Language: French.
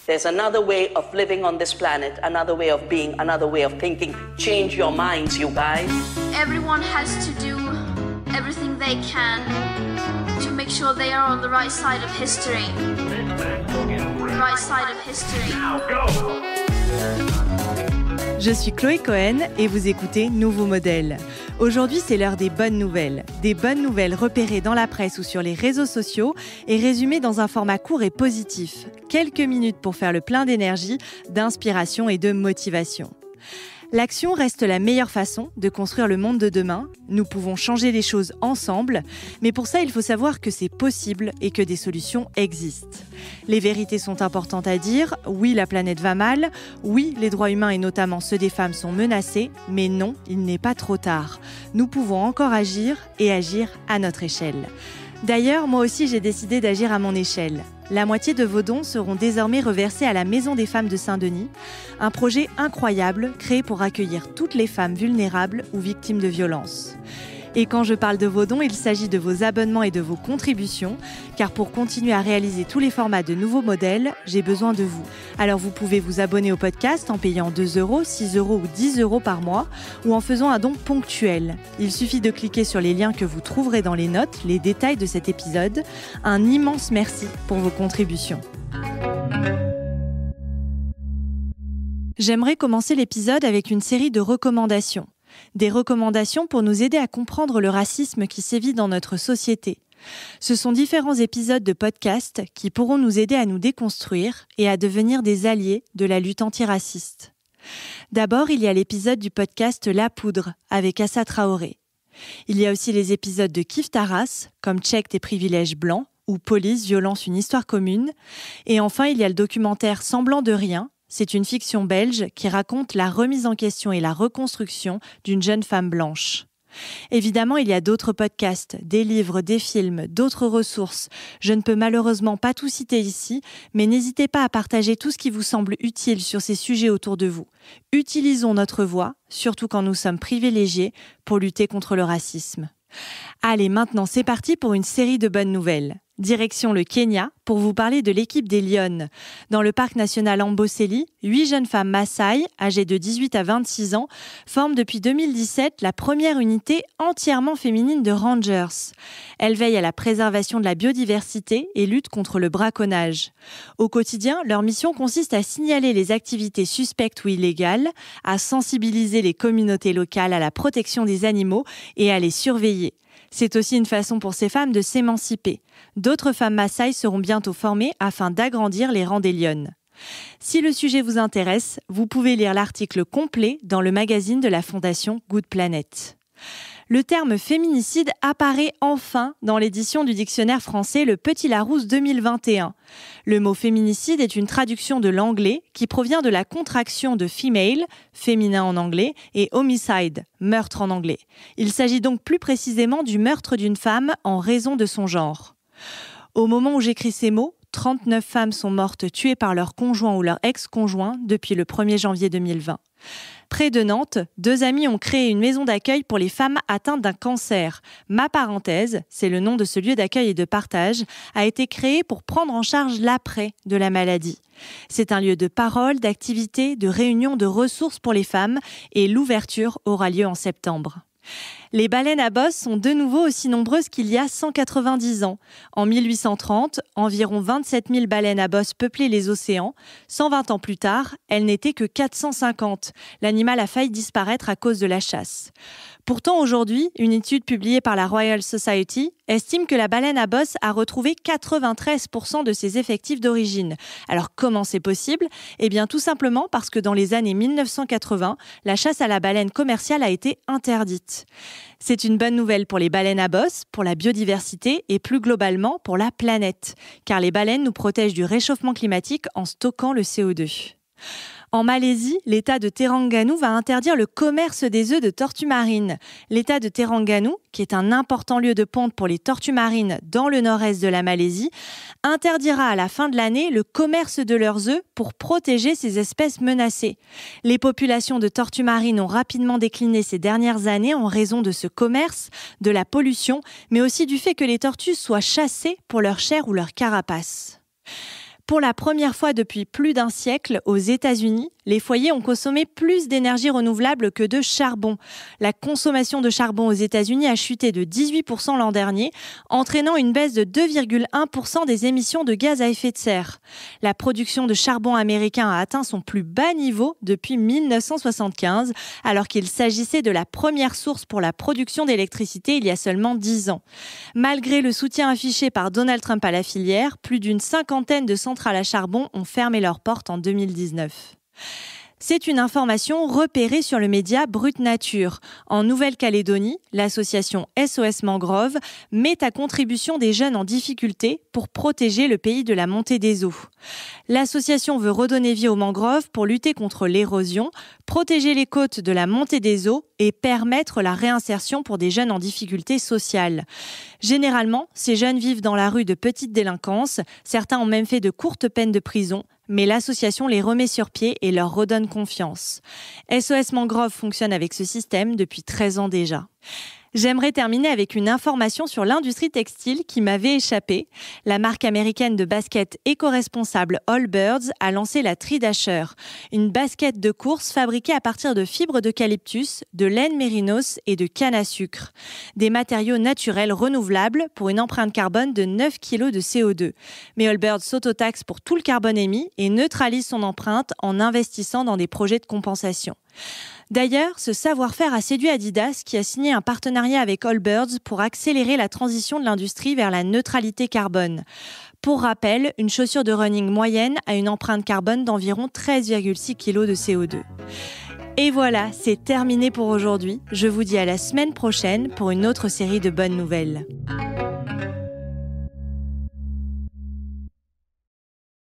There's another way of living on this planet, another way of being, another way of thinking. Change your minds, you guys. Everyone has to do everything they can to make sure they are on the right side of history. Right side of history. Now go! Je suis Chloé Cohen et vous écoutez Nouveau Modèle. Aujourd'hui, c'est l'heure des bonnes nouvelles. Des bonnes nouvelles repérées dans la presse ou sur les réseaux sociaux et résumées dans un format court et positif. Quelques minutes pour faire le plein d'énergie, d'inspiration et de motivation. L'action reste la meilleure façon de construire le monde de demain. Nous pouvons changer les choses ensemble, mais pour ça, il faut savoir que c'est possible et que des solutions existent. Les vérités sont importantes à dire. Oui, la planète va mal. Oui, les droits humains et notamment ceux des femmes sont menacés. Mais non, il n'est pas trop tard. Nous pouvons encore agir et agir à notre échelle. D'ailleurs, moi aussi, j'ai décidé d'agir à mon échelle. La moitié de vos dons seront désormais reversés à la Maison des femmes de Saint-Denis, un projet incroyable créé pour accueillir toutes les femmes vulnérables ou victimes de violences. Et quand je parle de vos dons, il s'agit de vos abonnements et de vos contributions, car pour continuer à réaliser tous les formats de nouveaux modèles, j'ai besoin de vous. Alors vous pouvez vous abonner au podcast en payant 2 €, 6 € ou 10 € par mois, ou en faisant un don ponctuel. Il suffit de cliquer sur les liens que vous trouverez dans les notes, les détails de cet épisode. Un immense merci pour vos contributions. J'aimerais commencer l'épisode avec une série de recommandations. Des recommandations pour nous aider à comprendre le racisme qui sévit dans notre société. Ce sont différents épisodes de podcast qui pourront nous aider à nous déconstruire et à devenir des alliés de la lutte antiraciste. D'abord, il y a l'épisode du podcast La Poudre avec Assa Traoré. Il y a aussi les épisodes de Kif Taras, comme Check tes privilèges blancs ou Police, violence, une histoire commune. Et enfin, il y a le documentaire Semblant de rien. C'est une fiction belge qui raconte la remise en question et la reconstruction d'une jeune femme blanche. Évidemment, il y a d'autres podcasts, des livres, des films, d'autres ressources. Je ne peux malheureusement pas tout citer ici, mais n'hésitez pas à partager tout ce qui vous semble utile sur ces sujets autour de vous. Utilisons notre voix, surtout quand nous sommes privilégiés, pour lutter contre le racisme. Allez, maintenant c'est parti pour une série de bonnes nouvelles. Direction le Kenya pour vous parler de l'équipe des Lionnes. Dans le parc national Amboseli, 8 jeunes femmes Maasai, âgées de 18 à 26 ans, forment depuis 2017 la première unité entièrement féminine de Rangers. Elles veillent à la préservation de la biodiversité et luttent contre le braconnage. Au quotidien, leur mission consiste à signaler les activités suspectes ou illégales, à sensibiliser les communautés locales à la protection des animaux et à les surveiller. C'est aussi une façon pour ces femmes de s'émanciper. D'autres femmes Maasai seront bientôt formées afin d'agrandir les rangs des Lionnes. Si le sujet vous intéresse, vous pouvez lire l'article complet dans le magazine de la Fondation Good Planet. Le terme féminicide apparaît enfin dans l'édition du dictionnaire français Le Petit Larousse 2021. Le mot féminicide est une traduction de l'anglais qui provient de la contraction de female, féminin en anglais, et homicide, meurtre en anglais. Il s'agit donc plus précisément du meurtre d'une femme en raison de son genre. Au moment où j'écris ces mots, 39 femmes sont mortes tuées par leur conjoint ou leur ex-conjoint depuis le 1er janvier 2020. Près de Nantes, 2 amis ont créé une maison d'accueil pour les femmes atteintes d'un cancer. Ma parenthèse, c'est le nom de ce lieu d'accueil et de partage, a été créé pour prendre en charge l'après de la maladie. C'est un lieu de parole, d'activité, de réunion, de ressources pour les femmes et l'ouverture aura lieu en septembre. Les baleines à bosse sont de nouveau aussi nombreuses qu'il y a 190 ans. En 1830, environ 27 000 baleines à bosse peuplaient les océans. 120 ans plus tard, elles n'étaient que 450. L'animal a failli disparaître à cause de la chasse. Pourtant, aujourd'hui, une étude publiée par la Royal Society estime que la baleine à bosse a retrouvé 93% de ses effectifs d'origine. Alors comment c'est possible ? Eh bien tout simplement parce que dans les années 1980, la chasse à la baleine commerciale a été interdite. C'est une bonne nouvelle pour les baleines à bosse, pour la biodiversité et plus globalement pour la planète, car les baleines nous protègent du réchauffement climatique en stockant le CO2. En Malaisie, l'État de Terengganu va interdire le commerce des œufs de tortues marines. L'État de Terengganu, qui est un important lieu de ponte pour les tortues marines dans le nord-est de la Malaisie, interdira à la fin de l'année le commerce de leurs œufs pour protéger ces espèces menacées. Les populations de tortues marines ont rapidement décliné ces dernières années en raison de ce commerce, de la pollution, mais aussi du fait que les tortues soient chassées pour leur chair ou leur carapace. Pour la première fois depuis plus d'un siècle, aux États-Unis, les foyers ont consommé plus d'énergie renouvelable que de charbon. La consommation de charbon aux États-Unis a chuté de 18% l'an dernier, entraînant une baisse de 2,1% des émissions de gaz à effet de serre. La production de charbon américain a atteint son plus bas niveau depuis 1975, alors qu'il s'agissait de la première source pour la production d'électricité il y a seulement 10 ans. Malgré le soutien affiché par Donald Trump à la filière, plus d'une cinquantaine de centrales à charbon ont fermé leurs portes en 2019. C'est une information repérée sur le média Brut Nature. En Nouvelle-Calédonie, l'association SOS Mangrove met à contribution des jeunes en difficulté pour protéger le pays de la montée des eaux. L'association veut redonner vie aux mangroves pour lutter contre l'érosion, protéger les côtes de la montée des eaux et permettre la réinsertion pour des jeunes en difficulté sociale. Généralement, ces jeunes vivent dans la rue de petite délinquance. Certains ont même fait de courtes peines de prison. Mais l'association les remet sur pied et leur redonne confiance. SOS Mangrove fonctionne avec ce système depuis 13 ans déjà. J'aimerais terminer avec une information sur l'industrie textile qui m'avait échappé. La marque américaine de basket éco-responsable Allbirds a lancé la Tridasher, une basket de course fabriquée à partir de fibres d'eucalyptus, de laine mérinos et de canne à sucre. Des matériaux naturels renouvelables pour une empreinte carbone de 9 kg de CO2. Mais Allbirds s'autotaxe pour tout le carbone émis et neutralise son empreinte en investissant dans des projets de compensation. D'ailleurs, ce savoir-faire a séduit Adidas qui a signé un partenariat avec Allbirds pour accélérer la transition de l'industrie vers la neutralité carbone. Pour rappel, une chaussure de running moyenne a une empreinte carbone d'environ 13,6 kg de CO2. Et voilà, c'est terminé pour aujourd'hui. Je vous dis à la semaine prochaine pour une autre série de bonnes nouvelles.